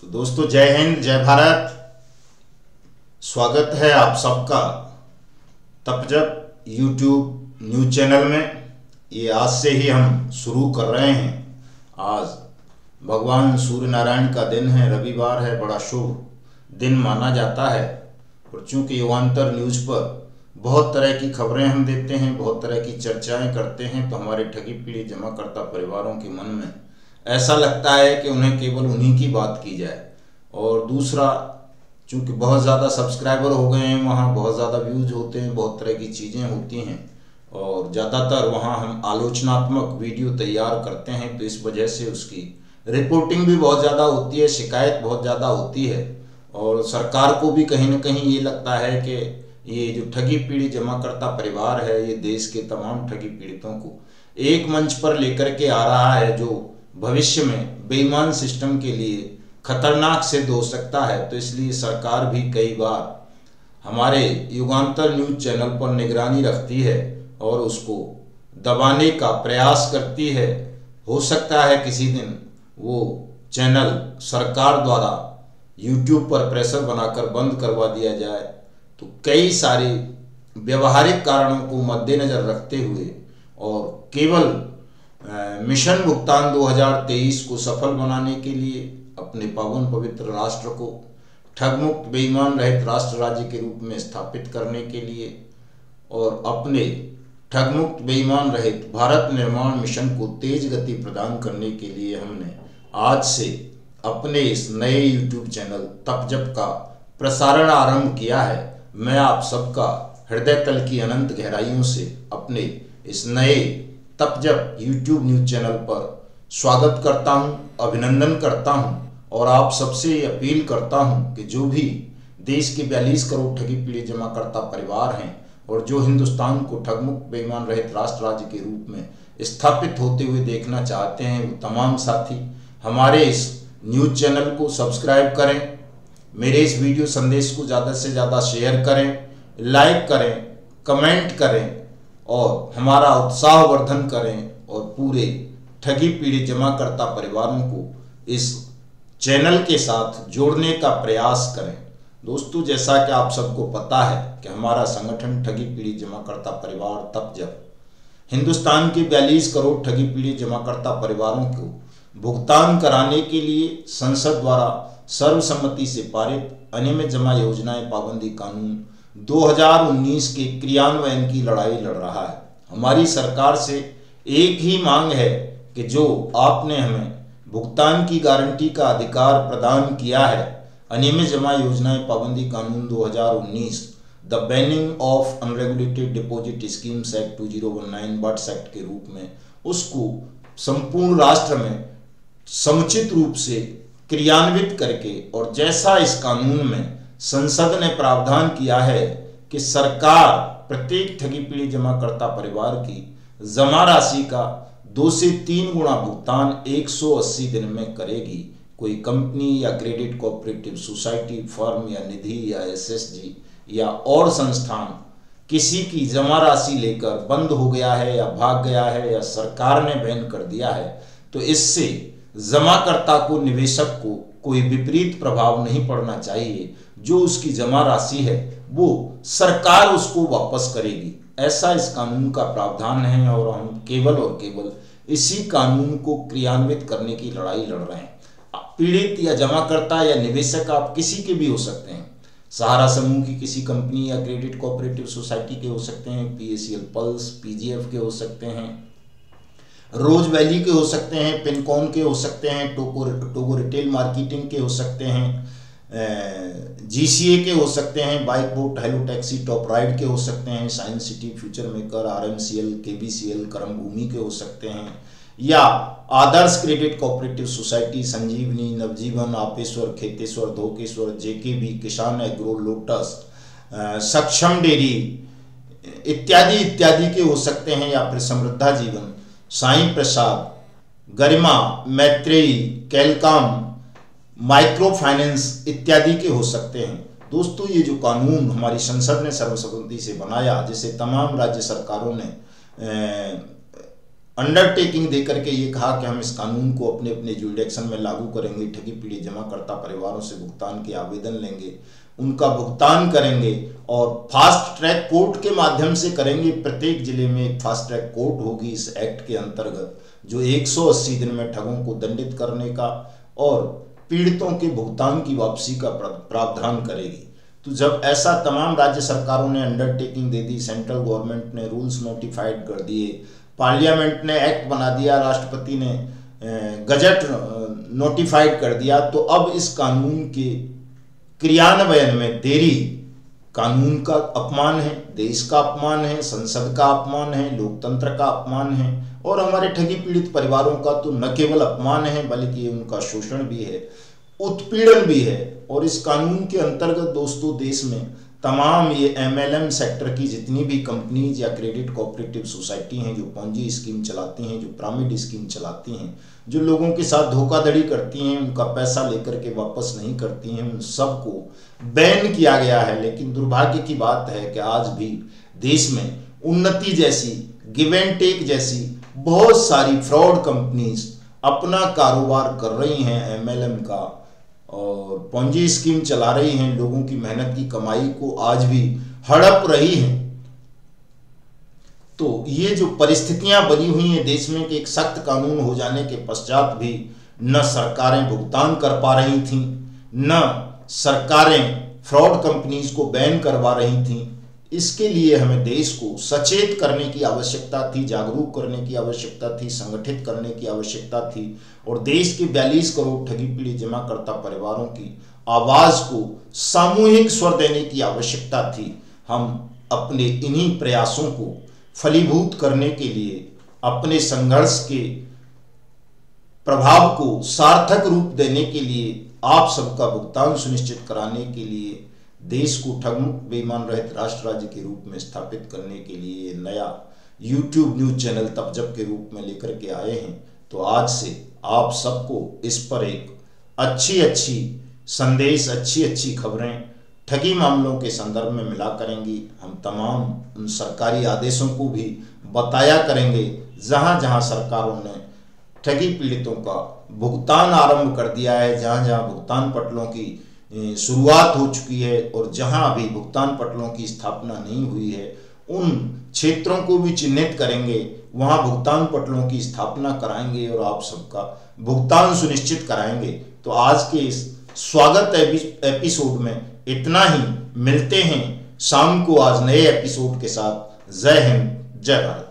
तो दोस्तों, जय हिंद, जय भारत। स्वागत है आप सबका तपजप यूट्यूब न्यूज चैनल में। ये आज से ही हम शुरू कर रहे हैं। आज भगवान सूर्य नारायण का दिन है, रविवार है, बड़ा शुभ दिन माना जाता है। और चूँकि युगांतर न्यूज पर बहुत तरह की खबरें हम देते हैं, बहुत तरह की चर्चाएं करते हैं, तो हमारे ठगी पीड़ित जमाकर्ता परिवारों के मन में ऐसा लगता है कि उन्हें केवल उन्हीं की बात की जाए। और दूसरा, चूँकि बहुत ज़्यादा सब्सक्राइबर हो गए हैं, वहाँ बहुत ज़्यादा व्यूज होते हैं, बहुत तरह की चीज़ें होती हैं और ज़्यादातर वहाँ हम आलोचनात्मक वीडियो तैयार करते हैं, तो इस वजह से उसकी रिपोर्टिंग भी बहुत ज़्यादा होती है, शिकायत बहुत ज़्यादा होती है। और सरकार को भी कहीं ना कहीं ये लगता है कि ये जो ठगी पीड़ित जमाकर्ता परिवार है, ये देश के तमाम ठगी पीड़ितों को एक मंच पर लेकर के आ रहा है, जो भविष्य में बेईमान सिस्टम के लिए खतरनाक सिद्ध हो सकता है। तो इसलिए सरकार भी कई बार हमारे युगांतर न्यूज चैनल पर निगरानी रखती है और उसको दबाने का प्रयास करती है। हो सकता है किसी दिन वो चैनल सरकार द्वारा यूट्यूब पर प्रेशर बनाकर बंद करवा दिया जाए। तो कई सारे व्यवहारिक कारणों को मद्देनज़र रखते हुए और केवल मिशन भुगतान 2023 को सफल बनाने के लिए अपने पावन पवित्र राष्ट्र को ठगमुक्त बेईमान रहित राष्ट्र राज्य के रूप में स्थापित करने के लिए और अपने ठगमुक्त बेईमान रहित भारत निर्माण मिशन को तेज गति प्रदान करने के लिए हमने आज से अपने इस नए यूट्यूब चैनल तपजप का प्रसारण आरंभ किया है। मैं आप सबका हृदय तल की अनंत गहराइयों से अपने इस नए तपजप यूट्यूब न्यूज चैनल पर स्वागत करता हूं, अभिनंदन करता हूं और आप सबसे अपील करता हूं कि जो भी देश के 42 करोड़ ठगी पीड़ित जमाकर्ता परिवार हैं और जो हिंदुस्तान को ठगमुक्त बेईमान रहित राष्ट्र राज्य के रूप में स्थापित होते हुए देखना चाहते हैं, वो तमाम साथी हमारे इस न्यूज चैनल को सब्सक्राइब करें, मेरे इस वीडियो संदेश को ज़्यादा से ज़्यादा शेयर करें, लाइक करें, कमेंट करें और हमारा उत्साहवर्धन करें और पूरे ठगी पीड़ित जमाकर्ता परिवारों को इस चैनल के साथ जोड़ने का प्रयास करें। दोस्तों, जैसा कि आप सबको पता है कि हमारा संगठन ठगी पीड़ित जमाकर्ता परिवार तपजप हिंदुस्तान के 42 करोड़ ठगी पीड़ित जमाकर्ता परिवारों को भुगतान कराने के लिए संसद द्वारा सर्वसम्मति से पारित अनियमित जमा योजनाएं पाबंदी कानून 2019 के क्रियान्वयन की लड़ाई लड़ रहा है। हमारी सरकार से एक ही मांग है कि जो आपने हमें भुगतान की गारंटी का अधिकार प्रदान किया है, अनियमित जमा योजनाएं पाबंदी कानून 2019 the banning of unregulated deposit schemes act 2019 BUDS act के रूप में, उसको संपूर्ण राष्ट्र में समुचित रूप से क्रियान्वित करके और जैसा इस कानून में संसद ने प्रावधान किया है कि सरकार प्रत्येक ठगी पीड़ित जमाकर्ता परिवार की जमा राशि का 2 से 3 गुना भुगतान 180 दिन में करेगी। कोई कंपनी या क्रेडिट कोऑपरेटिव सोसाइटी, फर्म या निधि या एसएसजी या और संस्थान किसी की जमा राशि लेकर बंद हो गया है या भाग गया है या सरकार ने बैन कर दिया है, तो इससे जमाकर्ता को, निवेशक को कोई विपरीत प्रभाव नहीं पड़ना चाहिए। जो उसकी जमा राशि है वो सरकार उसको वापस करेगी, ऐसा इस कानून का प्रावधान है और हम केवल और केवल इसी कानून को क्रियान्वित करने की लड़ाई लड़ रहे हैं। पीड़ित या जमाकर्ता या निवेशक आप किसी के भी हो सकते हैं, सहारा समूह की किसी कंपनी या क्रेडिट कोऑपरेटिव सोसाइटी के हो सकते हैं, पीएसीएल पल्स, पीजीएफ के हो सकते हैं, रोज वैली के हो सकते हैं, पिनकॉन के हो सकते हैं, टोगो रिटेल मार्केटिंग के हो सकते हैं, जीसीए के हो सकते हैं, bike boat, hello taxi, top ride के हो सकते हैं, science city, future maker, RMCL, KBCL, Karm Bhoomi के हो सकते हैं, या Adarsh credit cooperative society, Sanjivani, Navjivan, Apeshwar, Kheteshwar, Dhokeshwar, JKB, Kisan agro, lotus, सक्षम डेयरी इत्यादि इत्यादि के हो सकते हैं, या फिर समृद्धा जीवन, साईं प्रसाद, गरिमा, मैत्रेयी, कैलकॉम, माइक्रो फाइनेंस इत्यादि के हो सकते हैं। दोस्तों, ये जो कानून हमारी संसद ने सर्वसम्मति से बनाया, जिसे तमाम राज्य सरकारों ने अंडरटेकिंग देकर के ये कहा कि हम इस कानून को अपने अपने जुरिडिक्शन में लागू करेंगे, ठगी पीड़ित जमाकर्ता परिवारों से भुगतान के आवेदन लेंगे, उनका भुगतान करेंगे और फास्ट ट्रैक कोर्ट के माध्यम से करेंगे। प्रत्येक जिले में एक फास्ट ट्रैक कोर्ट होगी इस एक्ट के अंतर्गत, जो 180 दिन में ठगों को दंडित करने का और पीड़ितों के भुगतान की वापसी का प्रावधान करेगी। तो जब ऐसा तमाम राज्य सरकारों ने अंडरटेकिंग दे दी, सेंट्रल गवर्नमेंट ने रूल्स नोटिफाइड कर दिए, पार्लियामेंट ने एक्ट बना दिया, राष्ट्रपति ने गजट नोटिफाइड कर दिया, तो अब इस कानून के क्रियान्वयन में देरी कानून का अपमान है, देश का अपमान है, संसद का अपमान है, लोकतंत्र का अपमान है और हमारे ठगी पीड़ित परिवारों का तो न केवल अपमान है बल्कि उनका शोषण भी है, उत्पीड़न भी है। और इस कानून के अंतर्गत दोस्तों देश में तमाम ये MLM सेक्टर की जितनी भी कंपनीज या क्रेडिट कोऑपरेटिव सोसाइटी हैं, जो पॉन्जी स्कीम चलाती हैं, जो पिरामिड स्कीम चलाती हैं, जो लोगों के साथ धोखाधड़ी करती हैं, उनका पैसा लेकर के वापस नहीं करती हैं, उन सबको बैन किया गया है। लेकिन दुर्भाग्य की बात है कि आज भी देश में उन्नति जैसी, गिव एंड टेक जैसी बहुत सारी फ्रॉड कंपनीज अपना कारोबार कर रही हैं, MLM का और पॉन्जी स्कीम चला रही हैं, लोगों की मेहनत की कमाई को आज भी हड़प रही हैं। तो ये जो परिस्थितियां बनी हुई हैं देश में कि एक सख्त कानून हो जाने के पश्चात भी न सरकारें भुगतान कर पा रही थीं, न सरकारें फ्रॉड कंपनीज को बैन करवा रही थीं, इसके लिए हमें देश को सचेत करने की आवश्यकता थी, जागरूक करने की आवश्यकता थी, संगठित करने की आवश्यकता थी और देश के 42 करोड़ ठगी पीड़ित जमाकर्ता परिवारों की आवाज को सामूहिक स्वर देने की आवश्यकता थी। हम अपने इन्हीं प्रयासों को फलीभूत करने के लिए, अपने संघर्ष के प्रभाव को सार्थक रूप देने के लिए, आप सबका भुगतान सुनिश्चित कराने के लिए, देश को ठग मुक्त बेईमान रहित राष्ट्र राज्य के रूप में स्थापित करने के लिए नया YouTube न्यूज चैनल तब जब के रूप में लेकर के आए हैं। तो आज से आप सबको इस पर एक अच्छी संदेश, अच्छी खबरें ठगी मामलों के संदर्भ में मिला करेंगी। हम तमाम उन सरकारी आदेशों को भी बताया करेंगे जहां जहां सरकारों ने ठगी पीड़ितों का भुगतान आरंभ कर दिया है, जहां जहां भुगतान पटलों की शुरुआत हो चुकी है और जहां अभी भुगतान पटलों की स्थापना नहीं हुई है, उन क्षेत्रों को भी चिन्हित करेंगे, वहां भुगतान पटलों की स्थापना कराएंगे और आप सबका भुगतान सुनिश्चित कराएंगे। तो आज के इस स्वागत एपिसोड में इतना ही। मिलते हैं शाम को आज नए एपिसोड के साथ। जय हिंद, जय भारत।